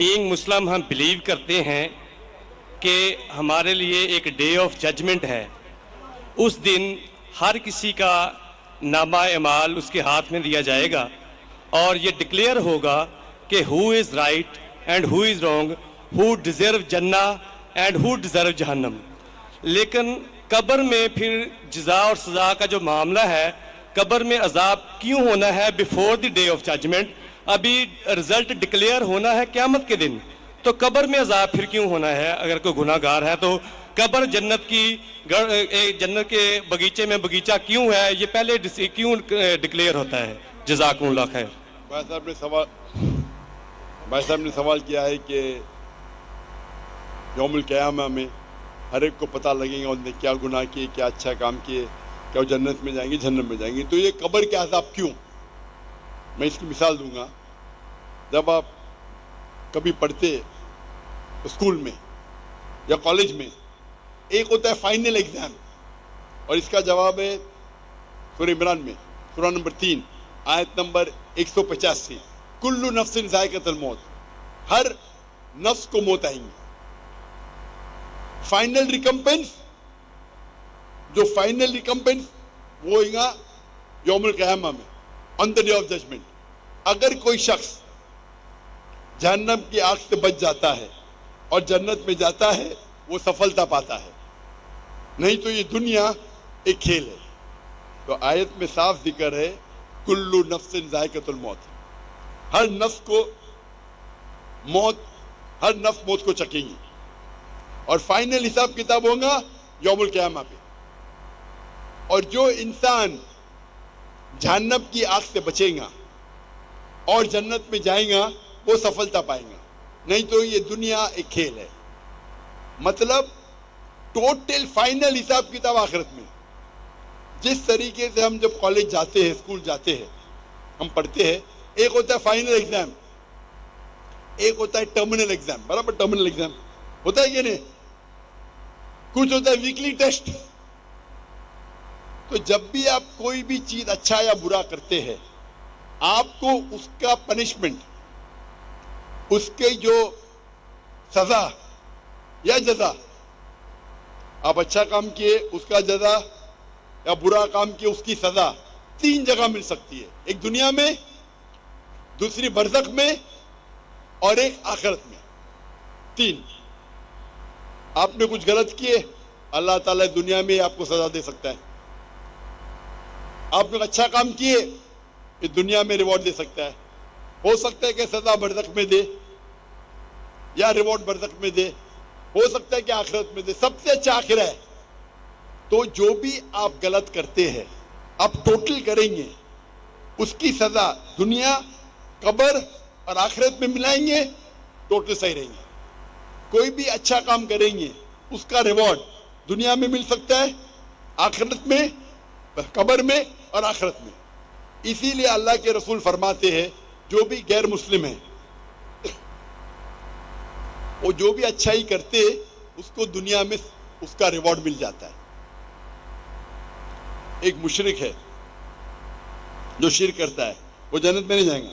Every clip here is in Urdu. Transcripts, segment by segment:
بینگ مسلم ہم بلیو کرتے ہیں کہ ہمارے لیے ایک ڈے آف ججمنٹ ہے. اس دن ہر کسی کا نامہ اعمال اس کے ہاتھ میں دیا جائے گا اور یہ ڈکلیئر ہوگا کہ who is right and who is wrong, who deserve جنہ اینڈ ہو ڈیزرو جہنم. لیکن قبر میں پھر جزا اور سزا کا جو معاملہ ہے، قبر میں عذاب کیوں ہونا ہے before the day of judgement? ابھی رزلٹ ڈکلیئر ہونا ہے قیامت کے دن، تو قبر میں عذاب پھر کیوں ہونا ہے؟ اگر کوئی گناہ گار ہے تو قبر جنت کے بغیچے میں بغیچہ کیوں ہے، یہ پہلے کیوں ڈکلیئر ہوتا ہے؟ جزاکم اللہ خیر. بھائی صاحب نے سوال کیا ہے کہ یوم القیامہ میں ہر ایک کو پتہ لگے گا انہوں نے کیا گناہ کیے، کیا اچھا کام کیے، کیا وہ جنت میں جائیں گے جہنم میں جائیں گے. تو یہ قبر کے عذاب کیوں؟ میں اس کی مثال دوں گا. جب آپ کبھی پڑھتے اسکول میں یا کالج میں، ایک ہوتا ہے فائنل ایگزام، اور اس کا جواب ہے سورہ عمران میں سورہ نمبر 3 آیت نمبر 185، کل نفس ذائقۃ الموت، ہر نفس کو موت آئیں گی. فائنل ریکمپنس، جو فائنل ریکمپنس وہ ہوئے گا یوم القیامہ میں، آن دا ڈے آف ججمنٹ. اگر کوئی شخص جہنم کی آگ سے بچ جاتا ہے اور جنت میں جاتا ہے، وہ سفلتا پاتا ہے، نہیں تو یہ دنیا ایک کھیل ہے. تو آیت میں صاف ذکر ہے کل نفس ذائقۃ الموت، ہر نفس کو موت کو چکیں گی، اور فائنل حساب کتاب ہوگا یوم القیامہ پہ. اور جو انسان جہنم کی آگ سے بچے گا اور جنت میں جائیں گا وہ سفلتا پائیں گا، نہیں تو یہ دنیا ایک کھیل ہے. مطلب ٹوٹل فائنل حساب کتاب آخرت میں. جس طریقے سے ہم جب کالج جاتے ہیں، اسکول جاتے ہیں، ہم پڑھتے ہیں، ایک ہوتا ہے فائنل ایگزام، ایک ہوتا ہے ٹرمینل ایگزام. برابر ٹرمینل ایگزام ہوتا ہے کہ نہیں؟ کچھ ہوتا ہے ویکلی ٹیسٹ. تو جب بھی آپ کوئی بھی چیز اچھا یا برا کرتے ہیں، آپ کو اس کا پنشمنٹ، اس کے جو سزا یا جزا، آپ اچھا کام کیے اس کا جزا یا برا کام کیے اس کی سزا 3 جگہ مل سکتی ہے. ایک دنیا میں، دوسری برزخ میں، اور ایک آخرت میں. 3. آپ نے کچھ غلط کیے، اللہ تعالیٰ دنیا میں آپ کو سزا دے سکتا ہے. آپ نے اچھا کام کیے، یہ دنیا میں ریوارڈ دے سکتا ہے. ہو سکتا ہے کہ سزا برزخ میں دے یا ریوارڈ برزخ میں دے، ہو سکتا ہے کہ آخرت میں دے. سب سے اچھا آخرت ہے. تو جو بھی آپ غلط کرتے ہیں، آپ ٹوٹل کریں گے، اس کی سزا دنیا، قبر اور آخرت میں ملائیں گے، ٹوٹل صحیح رہیں گے. کوئی بھی اچھا کام کریں گے، اس کا ریوارڈ دنیا میں مل سکتا ہے، آخرت میں، قبر میں اور آخرت میں. اسی لیے اللہ کے رسول فرماتے ہیں جو بھی غیر مسلم ہیں، وہ جو بھی اچھائی کرتے اس کو دنیا میں اس کا ریوارڈ مل جاتا ہے. ایک مشرک ہے جو شرک کرتا ہے، وہ جنت میں نہیں جائے گا.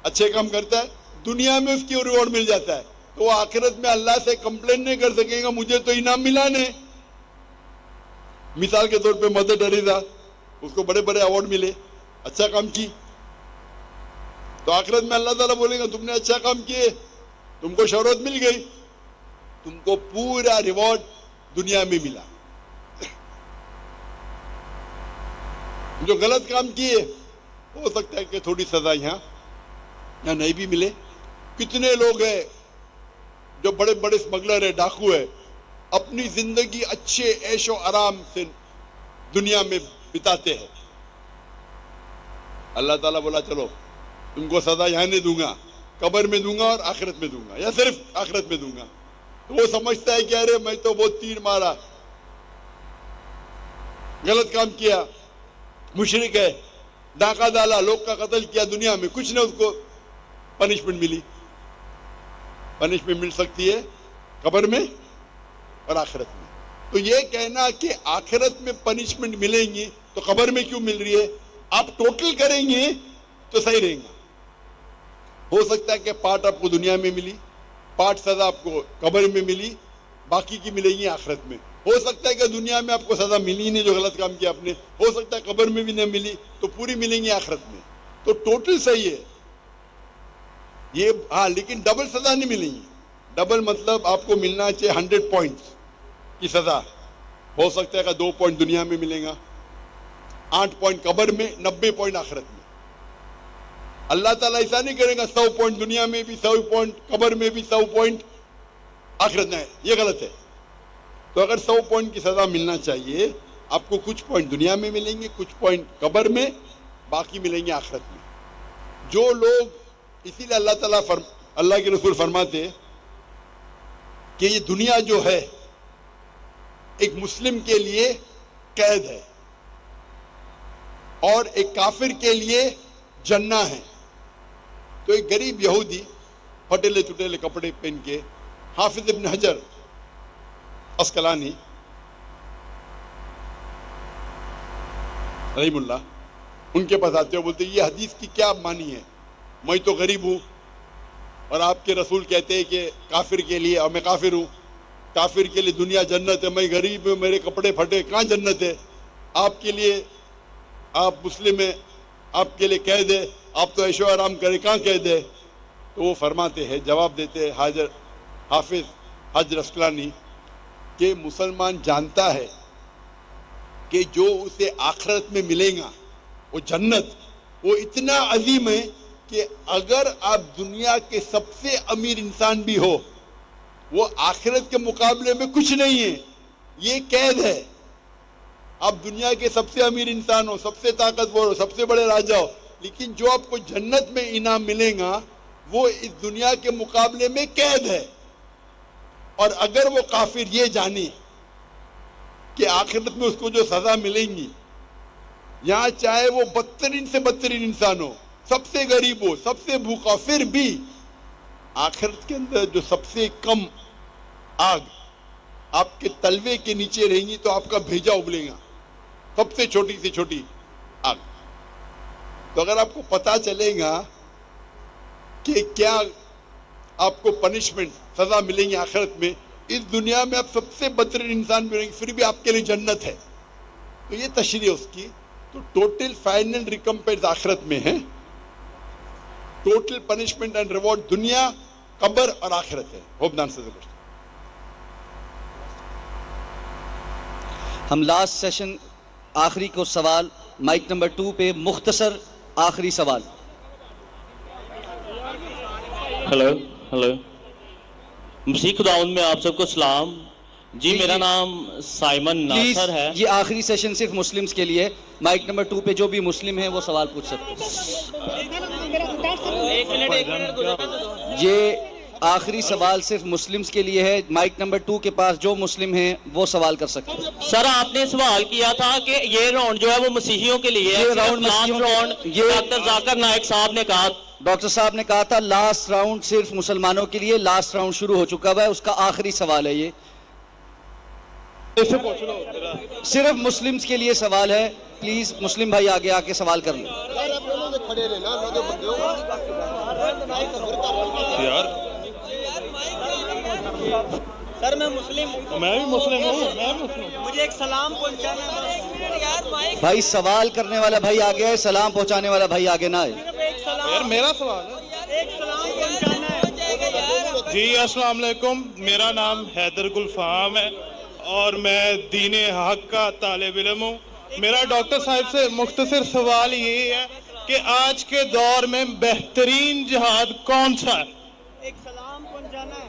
اچھے کام کرتا ہے، دنیا میں اس کی ریوارڈ مل جاتا ہے، تو وہ آخرت میں اللہ سے کمپلین نہیں کر سکے گا مجھے تو انعام ملا نہیں. مثال کے طور پہ مدر ٹریسا، اس کو بڑے بڑے ایوارڈ ملے، اچھا کام کی. تو آخرت میں اللہ تعالیٰ بولے گا تم نے اچھا کام کیے، تم کو شہرت مل گئی، تم کو پورا ریوارڈ دنیا میں ملا. جو غلط کام کیے ہو سکتا ہے کہ تھوڑی سزا یہاں نہیں بھی ملے. کتنے لوگ ہیں جو بڑے بڑے اسمگلر ہیں، ڈاکو ہے، اپنی زندگی اچھے عیش و آرام سے دنیا میں بتاتے ہیں. اللہ تعالیٰ بولا چلو تم کو سزا یہاں نہیں دوں گا، قبر میں دوں گا اور آخرت میں دوں گا، یا صرف آخرت میں دوں گا. تو وہ سمجھتا ہے کہ ارے میں تو بہت تیر مارا، غلط کام کیا، مشرک ہے، ڈاکہ ڈالا، لوگ کا قتل کیا، دنیا میں کچھ نہ اس کو پنشمنٹ ملی. پنشمنٹ مل سکتی ہے قبر میں اور آخرت میں. تو یہ کہنا کہ آخرت میں پنشمنٹ ملیں گی تو قبر میں کیوں مل رہی ہے، آپ ٹوٹل کریں گے تو صحیح رہیں گا. ہو سکتا ہے کہ پارٹ آپ کو دنیا میں ملی, پارٹ سزا آپ کو قبر میں ملی, باقی کی ملے گی آخرت میں. ہو سکتا ہے کہ دنیا میں آپ کو سزا ملی نہیں جو غلط کام کیا آپ نے, ہو سکتا ہے قبر میں بھی نہ ملی تو پوری ملیں گی آخرت میں. تو ٹوٹل صحیح ہے یہ, ہاں لیکن ڈبل سزا نہیں ملیں گی. ڈبل مطلب آپ کو ملنا چاہیے 100 پوائنٹس کی سزا, ہو سکتا ہے کہ 2 پوائنٹ دنیا میں ملیں گا, 8 پوائنٹ قبر میں, 90 پوائنٹ آخرت میں. اللہ تعالیٰ ایسا نہیں کرے گا 100 پوائنٹ دنیا میں بھی, 100 پوائنٹ قبر میں بھی, 100 پوائنٹ آخرت میں. یہ غلط ہے. تو اگر 100 پوائنٹ کی سزا ملنا چاہیے, آپ کو کچھ پوائنٹ دنیا میں ملیں گے, کچھ پوائنٹ قبر میں, باقی ملیں گے آخرت میں. جو لوگ, اسی لیے اللہ کے رسول فرماتے کہ یہ دنیا جو ہے ایک مسلم کے لیے قید ہے اور ایک کافر کے لیے جنہ ہے. تو ایک غریب یہودی پھٹیلے چٹیلے کپڑے پہن کے, حافظ ابن حجر عسقلانی رحم اللہ, ان کے پاس آتے ہو, بولتے یہ حدیث کی کیا معنی ہے, میں تو غریب ہوں اور آپ کے رسول کہتے ہیں کہ کافر کے لیے, اور میں کافر ہوں, کافر کے لیے دنیا جنت ہے, میں غریب ہوں, میرے کپڑے پھٹے, کہاں جنت ہے؟ آپ کے لیے, آپ مسلم ہیں, آپ کے لیے قید ہے, آپ تو عیش و آرام کریں, کہاں قید ہے؟ تو وہ فرماتے ہیں, جواب دیتے ہیں حافظ حجر عسقلانی کہ مسلمان جانتا ہے کہ جو اسے آخرت میں ملے گا وہ جنت, وہ اتنا عظیم ہے کہ اگر آپ دنیا کے سب سے امیر انسان بھی ہو, وہ آخرت کے مقابلے میں کچھ نہیں ہے, یہ قید ہے. آپ دنیا کے سب سے امیر انسان ہو, سب سے طاقتور ہو, سب سے بڑے راجہ ہو, لیکن جو آپ کو جنت میں انعام ملے گا وہ اس دنیا کے مقابلے میں قید ہے. اور اگر وہ کافر یہ جانے کہ آخرت میں اس کو جو سزا ملیں گی, یہاں چاہے وہ بدترین سے بدترین انسان ہو, سب سے غریب ہو, سب سے بھوکا, پھر بھی آخرت کے اندر جو سب سے کم آگ آپ کے تلوے کے نیچے رہیں گی تو آپ کا بھیجا ابلے گا, سب سے چھوٹی آگ. تو اگر آپ کو پتا چلے گا کہ کیا آپ کو پنشمنٹ, سزا ملیں گی آخرت میں, اس دنیا میں آپ سب سے بدترین انسان بھی رہیں گے, پھر بھی آپ کے لیے جنت ہے, تو یہ تشریح اس کی. تو ٹوٹل فائنل ریکمپنس آخرت میں ہے, ٹوٹل پنشمنٹ اینڈ ریوارڈ دنیا, قبر اور آخرت ہے. ہوپ دان سے ہم لاسٹ سیشن آخری کو سوال مائک نمبر 2 پہ مختصر آخری سوال. ہلو مسیح خداوند میں آپ سب کو سلام. جی میرا نام سائمن ناصر ہے. یہ آخری سیشن صرف مسلمز کے لیے, مائک نمبر 2 پہ جو بھی مسلم ہے وہ سوال پوچھ سکتے ہیں. یہ آخری سوال صرف مسلمز کے لیے ہے, مائک نمبر 2 کے پاس جو مسلم ہیں وہ سوال کر سکتے ہیں. سر آپ نے سوال کیا تھا کہ یہ راؤنڈ جو ہے وہ مسیحیوں کے لیے ہے, یہ راؤنڈ یہ ڈاکٹر ذاکر نائک صاحب نے کہا, ڈاکٹر صاحب نے کہا تھا لاسٹ راؤنڈ صرف مسلمانوں کے لیے, لاسٹ راؤنڈ شروع ہو چکا ہے, اس کا آخری سوال ہے. یہ صرف مسلمز کے لیے سوال ہے, پلیز مسلم بھائی آگے آ کے سوال کر لیں. سر میں مسلم ہوں. میں بھی مسلم ہوں. مجھے ایک سلام پہنچانا ہے. بھائی سوال کرنے والا بھائی آگے ہے, سلام پہنچانے والا بھائی آگے نہ آئے. یار میرا سوال ہے. ایک سلام پہنچانا ہے. جی السلام علیکم, میرا نام حیدر گلفام ہے اور میں دین حق کا طالب علم ہوں. میرا ڈاکٹر صاحب سے مختصر سوال یہ ہے کہ آج کے دور میں بہترین جہاد کون سا ہے؟ ایک سلام پہنچانا ہے.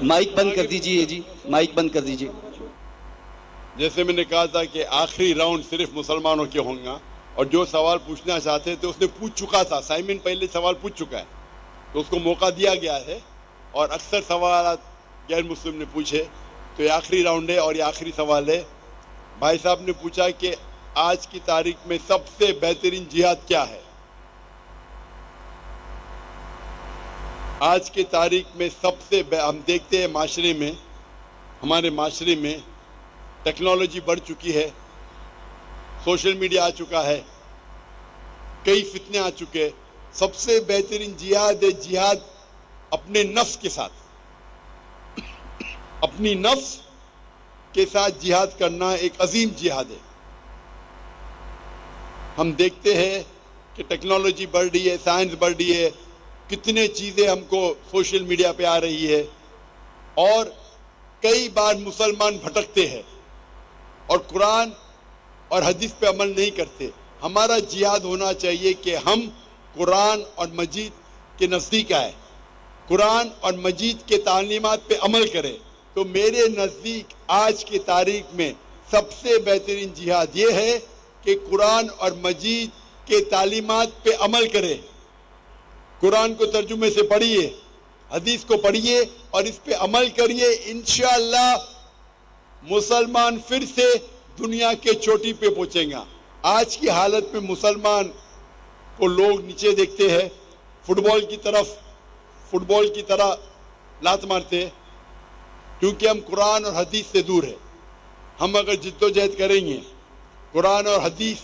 مائک بند کر دیجئے. جی مائک بند کر دیجئے. جیسے میں نے کہا تھا کہ آخری راؤنڈ صرف مسلمانوں کے ہوں گا, اور جو سوال پوچھنا چاہتے تھے اس نے پوچھ چکا تھا. سائمن پہلے سوال پوچھ چکا ہے تو اس کو موقع دیا گیا ہے, اور اکثر سوالات غیر مسلم نے پوچھے, تو یہ آخری راؤنڈ ہے اور یہ آخری سوال ہے. بھائی صاحب نے پوچھا کہ آج کی تاریخ میں سب سے بہترین جہاد کیا ہے. آج کی تاریخ میں سب سے ہم دیکھتے ہیں معاشرے میں, ہمارے معاشرے میں ٹیکنالوجی بڑھ چکی ہے, سوشل میڈیا آ چکا ہے, کئی فتنے آ چکے, سب سے بہترین جہاد ہے جہاد اپنے نفس کے ساتھ. اپنی نفس کے ساتھ جہاد کرنا ایک عظیم جہاد ہے. ہم دیکھتے ہیں کہ ٹیکنالوجی بڑھ رہی ہے, سائنس بڑھ رہی ہے, کتنے چیزیں ہم کو سوشل میڈیا پہ آ رہی ہے, اور کئی بار مسلمان بھٹکتے ہیں اور قرآن اور حدیث پہ عمل نہیں کرتے. ہمارا جہاد ہونا چاہیے کہ ہم قرآن اور مجید کے نزدیک آئے, قرآن اور مجید کے تعلیمات پہ عمل کرے. تو میرے نزدیک آج کی تاریخ میں سب سے بہترین جہاد یہ ہے کہ قرآن اور مجید کے تعلیمات پہ عمل کرے. قرآن کو ترجمے سے پڑھیے, حدیث کو پڑھیے اور اس پہ عمل کریے. انشاءاللہ مسلمان پھر سے دنیا کے چوٹی پہ پہنچیں گا. آج کی حالت میں مسلمان کو لوگ نیچے دیکھتے ہیں, فٹ بال کی طرح لات مارتے ہیں, کیونکہ ہم قرآن اور حدیث سے دور ہیں. ہم اگر جد و جہد کریں گے, قرآن اور حدیث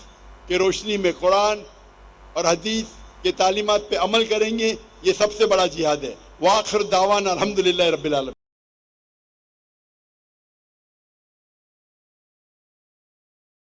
کے روشنی میں قرآن اور حدیث کے تعلیمات پہ عمل کریں گے, یہ سب سے بڑا جہاد ہے. وآخر دعوانا الحمدللہ رب العالمین.